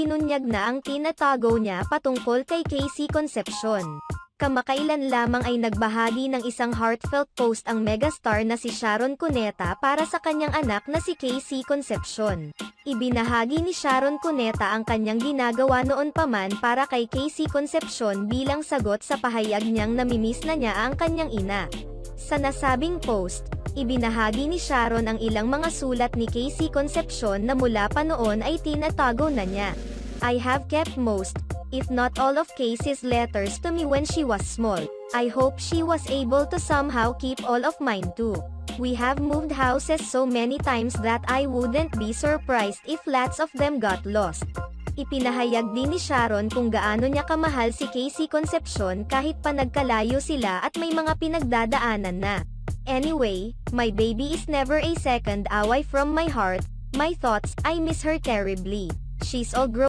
ibinunyag na ang tinatago niya patungkol kay Casey Concepcion. Kamakailan lamang ay nagbahagi ng isang heartfelt post ang megastar na si Sharon Cuneta para sa kanyang anak na si Casey Concepcion. Ibinahagi ni Sharon Cuneta ang kanyang ginagawa noon pa man para kay Casey Concepcion bilang sagot sa pahayag niyang namimiss na niya ang kanyang ina. Sa nasabing post, ibinahagi ni Sharon ang ilang mga sulat ni Casey Concepcion na mula pa noon ay tinatago na niya. "I have kept most, if not all of Casey's letters to me when she was small. I hope she was able to somehow keep all of mine too. We have moved houses so many times that I wouldn't be surprised if lots of them got lost." Ipinahayag din ni Sharon kung gaano niya kamahal si Casey Concepcion kahit pa nagkalayo sila at may mga pinagdadaanan na. "Anyway, my baby is never a second away from my heart, my thoughts, I miss her terribly. She's all grown